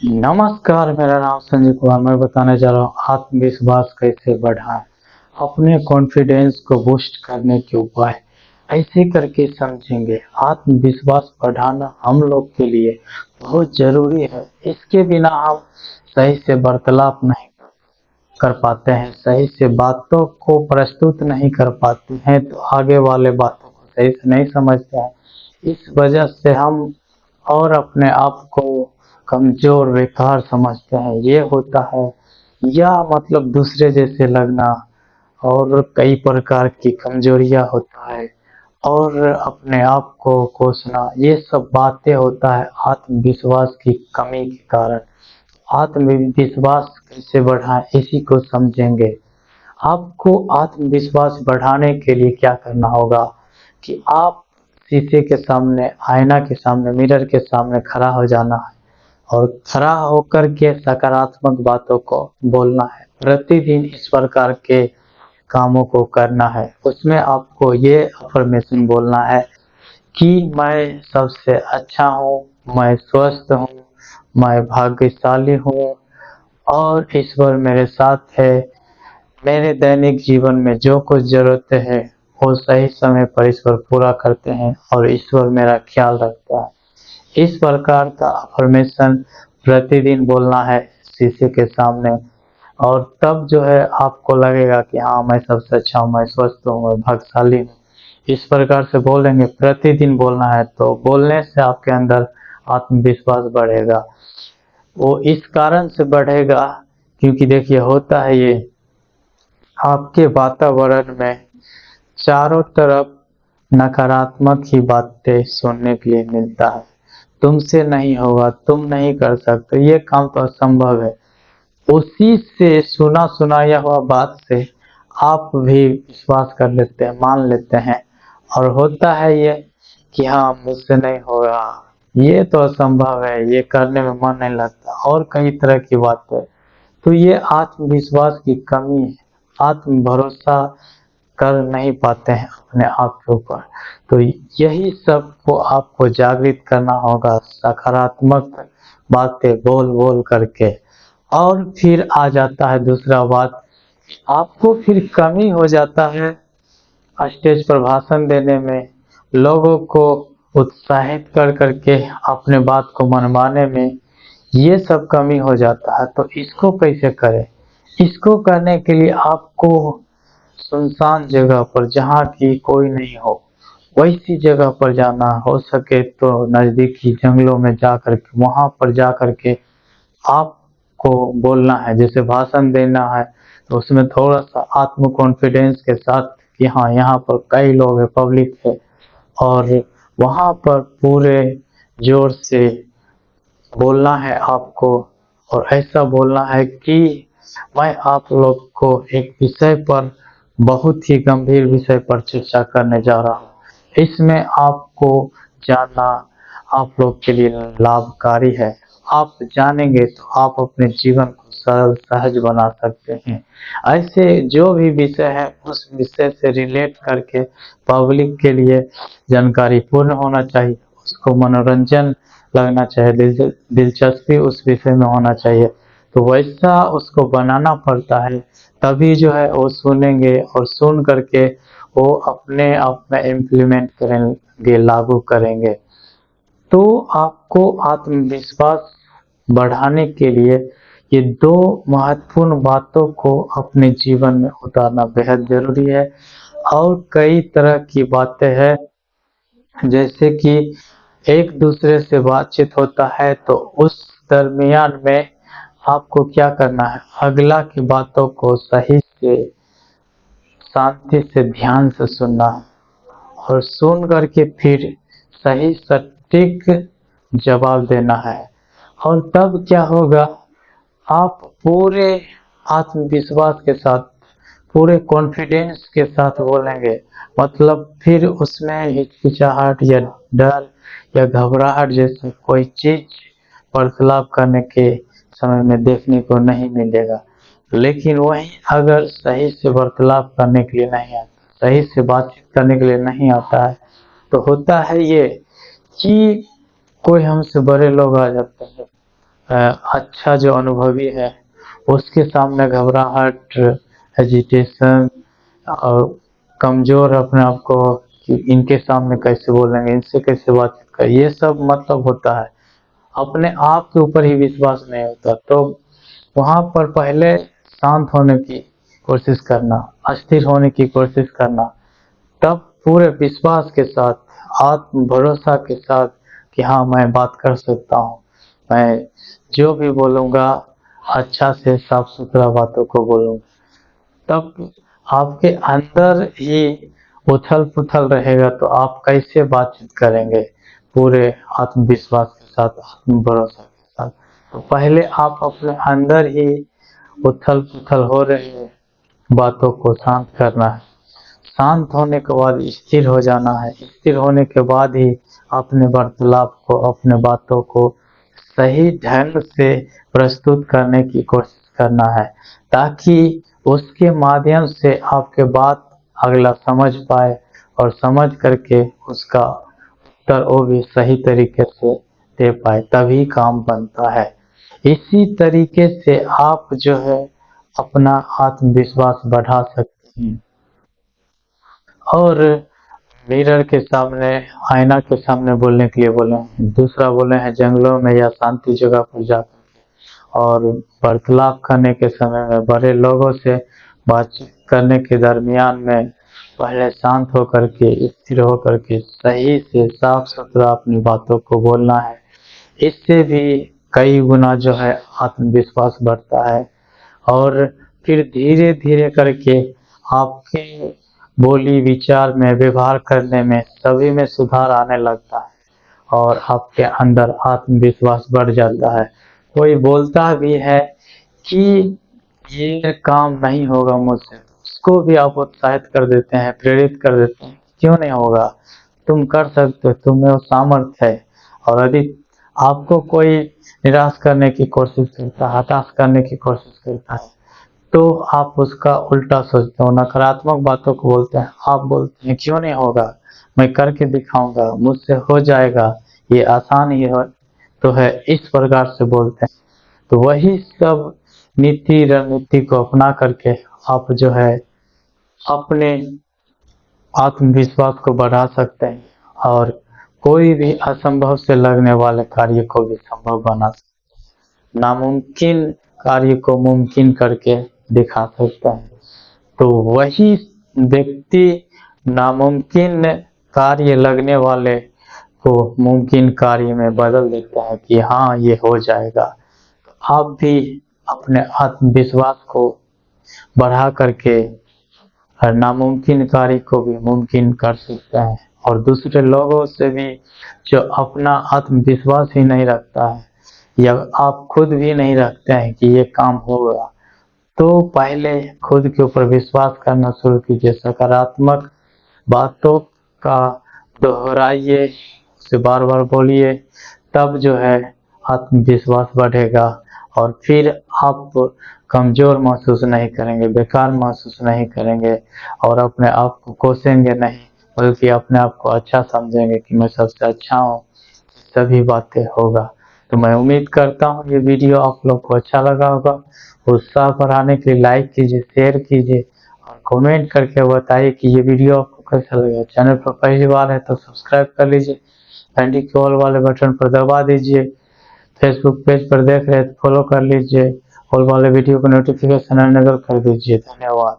नमस्कार, मेरा नाम संजय कुमार। मैं बताने जा रहा हूँ आत्मविश्वास कैसे बढ़ाएं, अपने कॉन्फिडेंस को बूस्ट करने के उपाय ऐसे करके समझेंगे। आत्मविश्वास बढ़ाना हम लोग के लिए बहुत जरूरी है। इसके बिना हम सही से वार्तालाप नहीं कर पाते हैं, सही से बातों को प्रस्तुत नहीं कर पाते हैं, तो आगे वाले बातों को सही से नहीं समझते हैं। इस वजह से हम और अपने आप को कमजोर बेकार समझते हैं। ये होता है, या मतलब दूसरे जैसे लगना और कई प्रकार की कमजोरियां होता है, और अपने आप को कोसना, ये सब बातें होता है आत्मविश्वास की कमी के कारण। आत्मविश्वास कैसे बढ़ाएं इसी को समझेंगे। आपको आत्मविश्वास बढ़ाने के लिए क्या करना होगा कि आप शीशे के सामने, आईना के सामने, मिरर के सामने खड़ा हो जाना है और खड़ा होकर के सकारात्मक बातों को बोलना है। प्रतिदिन इस प्रकार के कामों को करना है। उसमें आपको ये अफर्मेशन बोलना है कि मैं सबसे अच्छा हूँ, मैं स्वस्थ हूँ, मैं भाग्यशाली हूँ और ईश्वर मेरे साथ है। मेरे दैनिक जीवन में जो कुछ जरूरतें हैं वो सही समय पर ईश्वर पूरा करते हैं और ईश्वर मेरा ख्याल रखता है। इस प्रकार का अफर्मेशन प्रतिदिन बोलना है शीशे के सामने, और तब जो है आपको लगेगा कि हाँ, मैं सबसे अच्छा हूँ, मैं स्वस्थ हूँ, मैं भाग्यशाली हूँ। इस प्रकार से बोलेंगे, प्रतिदिन बोलना है, तो बोलने से आपके अंदर आत्मविश्वास बढ़ेगा। वो इस कारण से बढ़ेगा क्योंकि देखिए होता है ये, आपके वातावरण में चारों तरफ नकारात्मक ही बातें सुनने के लिए मिलता है। तुमसे नहीं होगा, तुम नहीं कर सकते, ये काम तो असंभव है। उसी से सुना सुनाया हुआ बात से आप भी विश्वास कर लेते हैं, मान लेते हैं, और होता है ये कि हाँ, मुझसे नहीं होगा, ये तो असंभव है, ये करने में मन नहीं लगता, और कई तरह की बातें। तो ये आत्मविश्वास की कमी है। आत्म भरोसा कर नहीं पाते हैं अपने आप के ऊपर। तो यही सब को आपको जागृत करना होगा, सकारात्मक बातें बोल बोल करके। और फिर आ जाता है दूसरा बात, आपको फिर कमी हो जाता है स्टेज पर भाषण देने में, लोगों को उत्साहित कर करके अपने बात को मनवाने में, ये सब कमी हो जाता है। तो इसको कैसे करें? इसको करने के लिए आपको सुनसान जगह पर, जहाँ की कोई नहीं हो, वैसी जगह पर जाना, हो सके तो नजदीकी जंगलों में जा करके, वहां पर जा करके आपको बोलना है। जैसे भाषण देना है तो उसमें थोड़ा सा आत्म कॉन्फिडेंस के साथ कि हाँ, यहाँ पर कई लोग हैं, पब्लिक है, और वहां पर पूरे जोर से बोलना है आपको। और ऐसा बोलना है कि मैं आप लोग को एक विषय पर, बहुत ही गंभीर विषय पर चर्चा करने जा रहा हूँ। इसमें आपको जानना आप लोग के लिए लाभकारी है। आप जानेंगे तो आप अपने जीवन को सरल सहज बना सकते हैं। ऐसे जो भी विषय है उस विषय से रिलेट करके पब्लिक के लिए जानकारी पूर्ण होना चाहिए, उसको मनोरंजन लगना चाहिए, दिलचस्पी उस विषय में होना चाहिए। तो वैसा उसको बनाना पड़ता है, तभी जो है वो सुनेंगे, और सुन करके वो अपने आप में इम्प्लीमेंट करेंगे, लागू करेंगे। तो आपको आत्मविश्वास बढ़ाने के लिए ये दो महत्वपूर्ण बातों को अपने जीवन में उतारना बेहद जरूरी है। और कई तरह की बातें हैं, जैसे कि एक दूसरे से बातचीत होता है तो उस दरमियान में आपको क्या करना है, अगला की बातों को सही से, शांति से, ध्यान से सुनना है, और सुन करके फिर सही सटीक जवाब देना है। और तब क्या होगा, आप पूरे आत्मविश्वास के साथ, पूरे कॉन्फिडेंस के साथ बोलेंगे। मतलब फिर उसमें हिचकिचाहट या डर या घबराहट जैसे कोई चीज वार्तालाप करने के समय में देखने को नहीं मिलेगा। लेकिन वही अगर सही से वार्तालाप करने के लिए नहीं आता, सही से बातचीत करने के लिए नहीं आता है, तो होता है ये कि कोई हमसे बड़े लोग आ जाते हैं अच्छा जो अनुभवी है उसके सामने घबराहट, हेजिटेशन और कमज़ोर अपने आप को कि इनके सामने कैसे बोलेंगे, इनसे कैसे बातचीत करें, ये सब मतलब होता है। अपने आप के ऊपर ही विश्वास नहीं होता, तो वहाँ पर पहले शांत होने की कोशिश करना, अस्थिर होने की कोशिश करना, तब पूरे विश्वास के साथ, आत्म भरोसा के साथ कि हाँ मैं बात कर सकता हूँ, मैं जो भी बोलूँगा अच्छा से साफ सुथरा बातों को बोलूँगा, तब आपके अंदर ही उथल पुथल रहेगा तो आप कैसे बातचीत करेंगे पूरे आत्मविश्वास के साथ, आत्म भरोसा के साथ। तो पहले आप अपने अंदर ही उथल पुथल हो रहे बातों को शांत करना है, शांत होने के बाद स्थिर हो जाना है, स्थिर होने के बाद ही अपने वार्तालाप को, अपने बातों को सही ढंग से प्रस्तुत करने की कोशिश करना है, ताकि उसके माध्यम से आपके बात अगला समझ पाए और समझ करके उसका उत्तर वो भी सही तरीके से दे पाए, तभी काम बनता है। इसी तरीके से आप जो है अपना आत्मविश्वास बढ़ा सकते हैं। और मिरर के सामने, आईना के सामने बोलने के लिए बोले हैं, दूसरा बोले हैं जंगलों में या शांति जगह पर जाकर और वार्तालाप करने के समय में बड़े लोगों से बातचीत करने के दरमियान में पहले शांत होकर के, स्थिर होकर के सही से साफ सुथरा अपनी बातों को बोलना है। इससे भी कई गुना जो है आत्मविश्वास बढ़ता है और फिर धीरे धीरे करके आपके बोली विचार में, व्यवहार करने में, सभी में सुधार आने लगता है और आपके अंदर आत्मविश्वास बढ़ जाता है। कोई बोलता भी है कि ये काम नहीं होगा मुझसे, उसको भी आप उत्साहित कर देते हैं, प्रेरित कर देते हैं, क्यों नहीं होगा, तुम कर सकते हो, तुम्हें वो सामर्थ्य है। और यदि आपको कोई निराश करने की कोशिश करता है, हताश करने की कोशिश करता है, तो आप उसका उल्टा सोचते हो, नकारात्मक बातों को बोलते हैं, आप बोलते हैं क्यों नहीं होगा, मैं करके दिखाऊंगा, मुझसे हो जाएगा, ये आसान ही हो तो है, इस प्रकार से बोलते हैं। तो वही सब नीति रणनीति को अपना करके आप जो है अपने आत्मविश्वास को बढ़ा सकते हैं और कोई भी असंभव से लगने वाले कार्य को भी संभव बना सकते हैं, नामुमकिन कार्य को मुमकिन करके दिखा सकता है। तो वही व्यक्ति नामुमकिन कार्य लगने वाले को मुमकिन कार्य में बदल देता है कि हाँ ये हो जाएगा। तो आप भी अपने आत्मविश्वास को बढ़ा करके हर नामुमकिन कार्य को भी मुमकिन कर सकते हैं और दूसरे लोगों से भी जो अपना आत्मविश्वास ही नहीं रखता है या आप खुद भी नहीं रखते हैं कि ये काम होगा, तो पहले खुद के ऊपर विश्वास करना शुरू कीजिए, सकारात्मक बातों का दोहराइए, उसे बार बार बोलिए, तब जो है आत्मविश्वास बढ़ेगा और फिर आप कमज़ोर महसूस नहीं करेंगे, बेकार महसूस नहीं करेंगे और अपने आप को कोसेंगे नहीं, बल्कि अपने आप को अच्छा समझेंगे कि मैं सबसे अच्छा हूँ, सभी बातें होगा। तो मैं उम्मीद करता हूँ ये वीडियो आप लोग को अच्छा लगा होगा। उत्साह बढ़ाने के लिए लाइक कीजिए, शेयर कीजिए और कमेंट करके बताइए कि ये वीडियो आपको कैसा लगा। चैनल पर पहली बार है तो सब्सक्राइब कर लीजिए, घंटी के ऑल वाले बटन पर दबा दीजिए, फेसबुक पेज पर देख रहे हैं तो फॉलो कर लीजिए, ऑल वाले वीडियो को नोटिफिकेशन अनेबल कर दीजिए। धन्यवाद।